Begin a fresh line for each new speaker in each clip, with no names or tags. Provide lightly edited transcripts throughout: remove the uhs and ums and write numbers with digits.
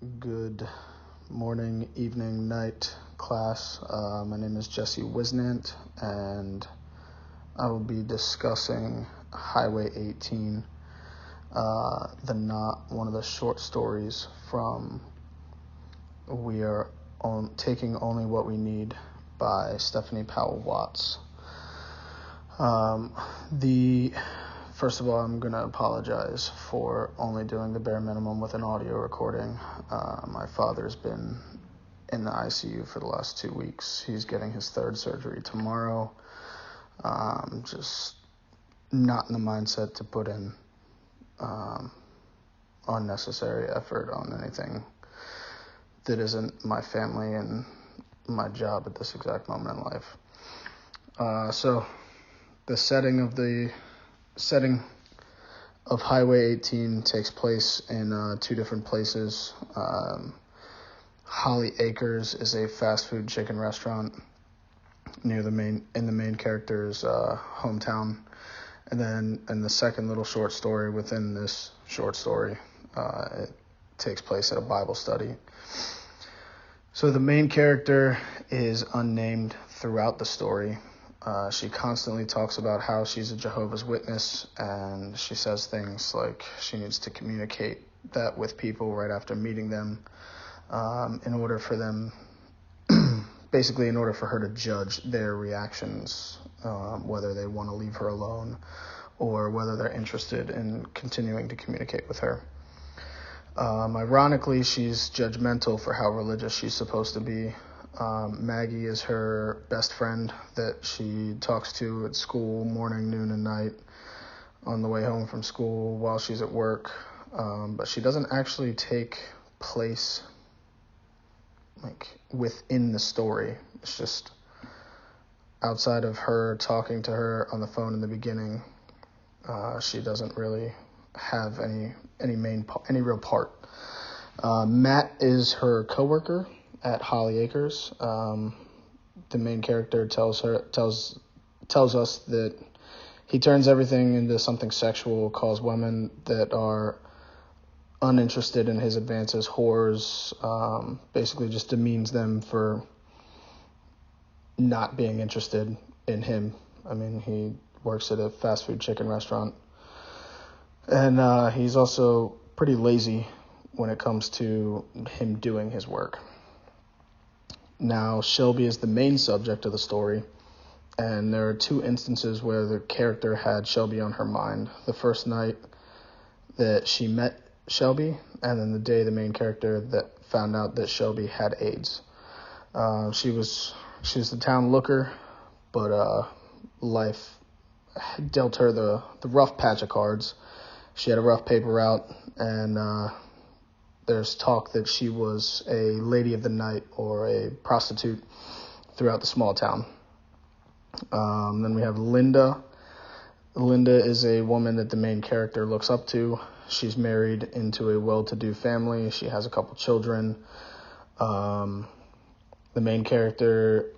Good morning, evening, night, class. My name is Jesse Wisnant, and I will be discussing Highway 18, one of the short stories from We Are Taking Only What We Need by Stephanie Powell Watts. First of all, I'm going to apologize for only doing the bare minimum with an audio recording. My father's been in the ICU for the last 2 weeks. He's getting his third surgery tomorrow. Just not in the mindset to put in unnecessary effort on anything that isn't my family and my job at this exact moment in life. So the setting of Highway 18 takes place in two different places. Holly Acres is a fast food chicken restaurant in the main character's hometown. And then in the second little short story within this short story, it takes place at a Bible study. So the main character is unnamed throughout the story. She constantly talks about how she's a Jehovah's Witness, and she says things like she needs to communicate that with people right after meeting them in order for her to judge their reactions, whether they want to leave her alone or whether they're interested in continuing to communicate with her. Ironically, she's judgmental for how religious she's supposed to be. Maggie is her best friend that she talks to at school morning, noon, and night, on the way home from school, while she's at work. But she doesn't actually take place within the story. It's just outside of her talking to her on the phone in the beginning. She doesn't really have any real part. Matt is her coworker at Holly Acres. The main character tells us that he turns everything into something sexual, calls women that are uninterested in his advances whores, basically just demeans them for not being interested in him. I mean, he works at a fast food chicken restaurant, and he's also pretty lazy when it comes to him doing his work. Now, Shelby is the main subject of the story, and there are two instances where the character had Shelby on her mind. The first night that she met Shelby, and then the day the main character that found out that Shelby had AIDS. She was the town looker, but life dealt her the rough patch of cards. She had a rough paper route, and there's talk that she was a lady of the night or a prostitute throughout the small town. Then we have Linda. Linda is a woman that the main character looks up to. She's married into a well-to-do family. She has a couple children. The main character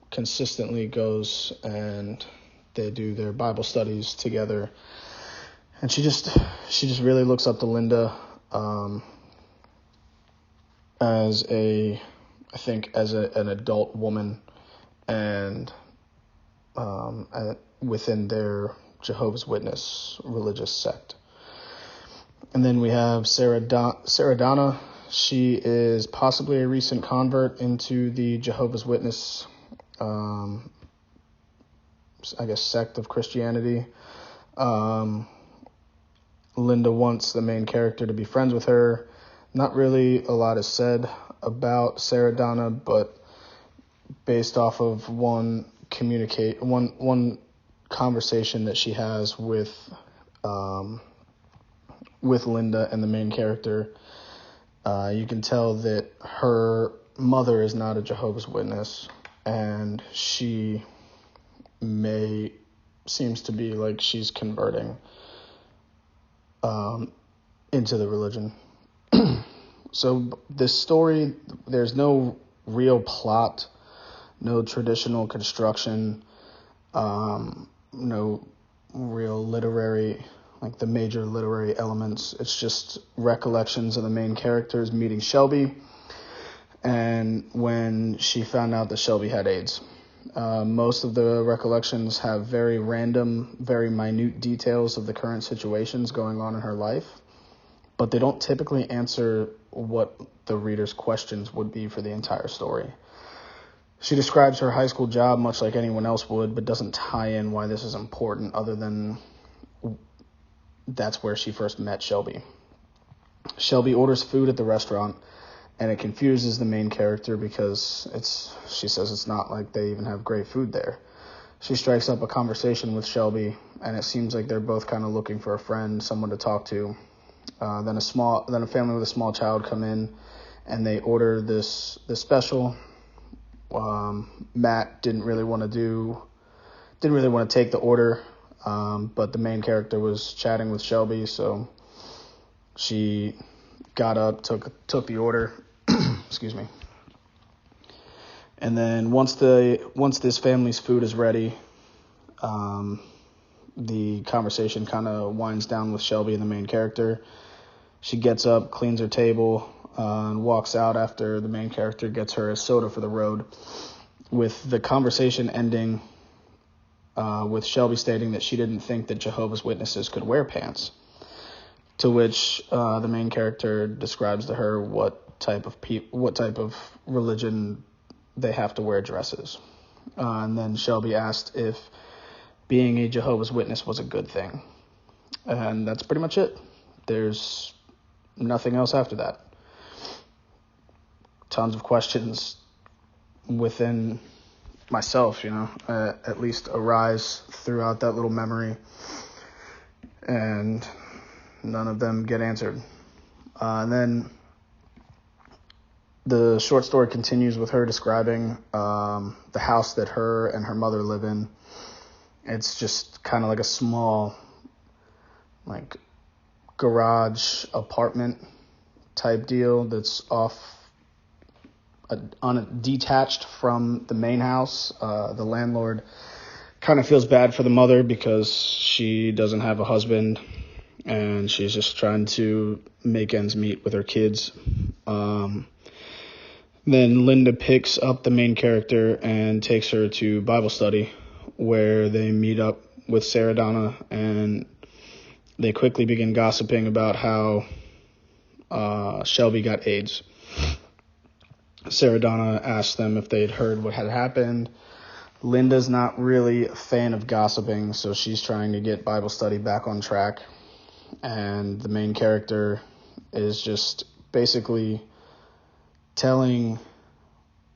consistently goes and they do their Bible studies together. And she just really looks up to Linda as an adult woman, and within their Jehovah's Witness religious sect. And then we have Sarah Donna. She is possibly a recent convert into the Jehovah's Witness, sect of Christianity. Linda wants the main character to be friends with her. Not really a lot is said about Sarah Donna, but based off of one conversation that she has with Linda and the main character, you can tell that her mother is not a Jehovah's Witness, and she seems to be like she's converting into the religion. So this story, there's no real plot, no traditional construction, no real literary like the major literary elements. It's just recollections of the main characters meeting Shelby, and when she found out that Shelby had AIDS. Most of the recollections have very random, very minute details of the current situations going on in her life, but they don't typically answer what the reader's questions would be for the entire story. She describes her high school job much like anyone else would, but doesn't tie in why this is important other than that's where she first met Shelby. Shelby orders food at the restaurant, and it confuses the main character because she says it's not like they even have great food there. She strikes up a conversation with Shelby, and it seems like they're both kind of looking for a friend, someone to talk to. Then a family with a small child come in, and they order this special. Matt didn't really want to take the order, but the main character was chatting with Shelby, so she got up, took the order. Excuse me. And then once this family's food is ready, the conversation kind of winds down with Shelby and the main character. She gets up, cleans her table, and walks out after the main character gets her a soda for the road, with the conversation ending with Shelby stating that she didn't think that Jehovah's Witnesses could wear pants, to which the main character describes to her what type of religion they have to wear dresses. And then Shelby asked if being a Jehovah's Witness was a good thing. And that's pretty much it. There's nothing else after that. Tons of questions within myself, at least arise throughout that little memory. And none of them get answered. And then the short story continues with her describing the house that her and her mother live in. It's just kind of like a small, garage apartment type deal that's detached from the main house. The landlord kind of feels bad for the mother because she doesn't have a husband and she's just trying to make ends meet with her kids. Then Linda picks up the main character and takes her to Bible study, where they meet up with Sarah Donna, and they quickly begin gossiping about how Shelby got AIDS. Sarah Donna asks them if they had heard what had happened. Linda's not really a fan of gossiping, so she's trying to get Bible study back on track. And the main character is just basically telling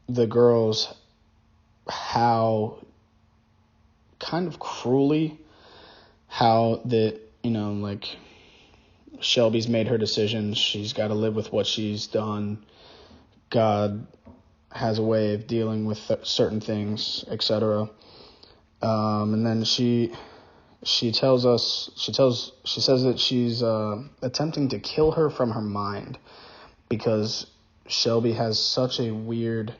the girls how kind of cruelly how that, Shelby's made her decisions. She's got to live with what she's done. God has a way of dealing with certain things, etc. And then she says that she's attempting to kill her from her mind because Shelby has such a weird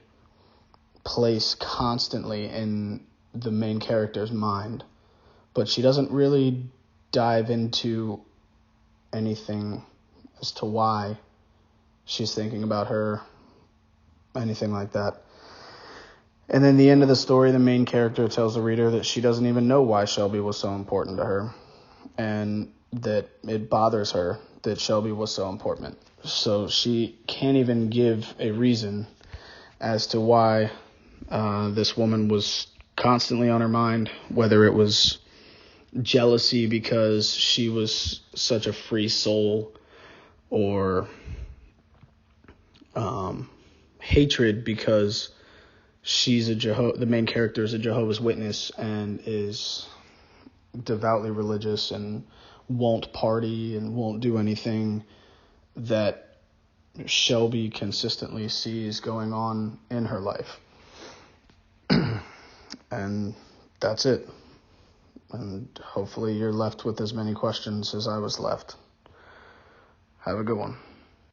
place constantly in the main character's mind, but she doesn't really dive into anything as to why she's thinking about her, anything like that. And then the end of the story, the main character tells the reader that she doesn't even know why Shelby was so important to her, and that it bothers her that Shelby was so important. So she can't even give a reason as to why this woman was constantly on her mind, whether it was jealousy because she was such a free soul, or hatred because she's the main character is a Jehovah's Witness and is devoutly religious and won't party and won't do anything that Shelby consistently sees going on in her life. And that's it. And hopefully you're left with as many questions as I was left. Have a good one.